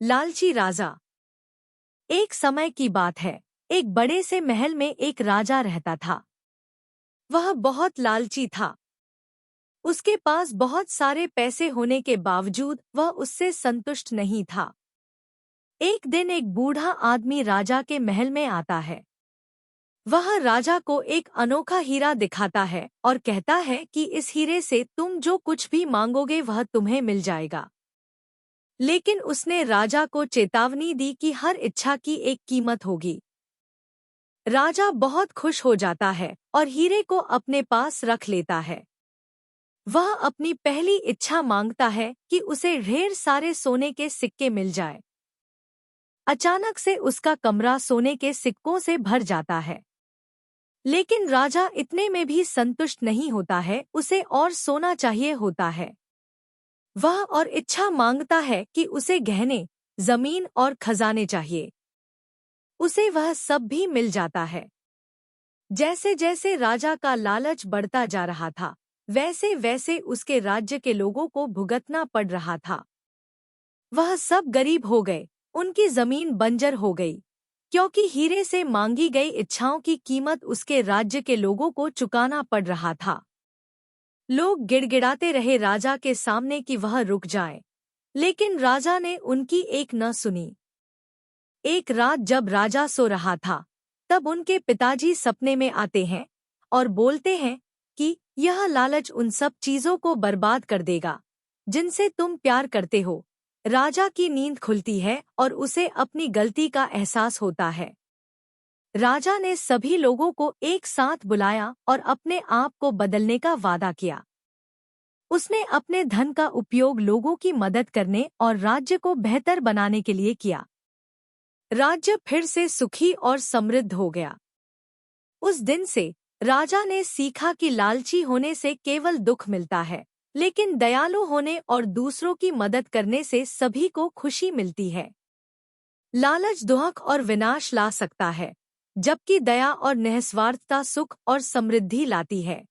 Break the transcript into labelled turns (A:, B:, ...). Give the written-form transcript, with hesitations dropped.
A: लालची राजा। एक समय की बात है, एक बड़े से महल में एक राजा रहता था। वह बहुत लालची था। उसके पास बहुत सारे पैसे होने के बावजूद वह उससे संतुष्ट नहीं था। एक दिन एक बूढ़ा आदमी राजा के महल में आता है। वह राजा को एक अनोखा हीरा दिखाता है और कहता है कि इस हीरे से तुम जो कुछ भी मांगोगे वह तुम्हें मिल जाएगा। लेकिन उसने राजा को चेतावनी दी कि हर इच्छा की एक कीमत होगी। राजा बहुत खुश हो जाता है और हीरे को अपने पास रख लेता है। वह अपनी पहली इच्छा मांगता है कि उसे ढेर सारे सोने के सिक्के मिल जाए। अचानक से उसका कमरा सोने के सिक्कों से भर जाता है। लेकिन राजा इतने में भी संतुष्ट नहीं होता है, उसे और सोना चाहिए होता है। वह और इच्छा मांगता है कि उसे गहने, जमीन और खजाने चाहिए। उसे वह सब भी मिल जाता है। जैसे जैसे राजा का लालच बढ़ता जा रहा था, वैसे वैसे उसके राज्य के लोगों को भुगतना पड़ रहा था। वह सब गरीब हो गए, उनकी जमीन बंजर हो गई, क्योंकि हीरे से मांगी गई इच्छाओं की कीमत उसके राज्य के लोगों को चुकाना पड़ रहा था। लोग गिड़गिड़ाते रहे राजा के सामने कि वह रुक जाए, लेकिन राजा ने उनकी एक न सुनी। एक रात जब राजा सो रहा था, तब उनके पिताजी सपने में आते हैं और बोलते हैं कि यह लालच उन सब चीजों को बर्बाद कर देगा जिनसे तुम प्यार करते हो। राजा की नींद खुलती है और उसे अपनी गलती का एहसास होता है। राजा ने सभी लोगों को एक साथ बुलाया और अपने आप को बदलने का वादा किया। उसने अपने धन का उपयोग लोगों की मदद करने और राज्य को बेहतर बनाने के लिए किया। राज्य फिर से सुखी और समृद्ध हो गया। उस दिन से राजा ने सीखा कि लालची होने से केवल दुख मिलता है, लेकिन दयालु होने और दूसरों की मदद करने से सभी को खुशी मिलती है। लालच दुख और विनाश ला सकता है, जबकि दया और निस्वार्थता सुख और समृद्धि लाती है।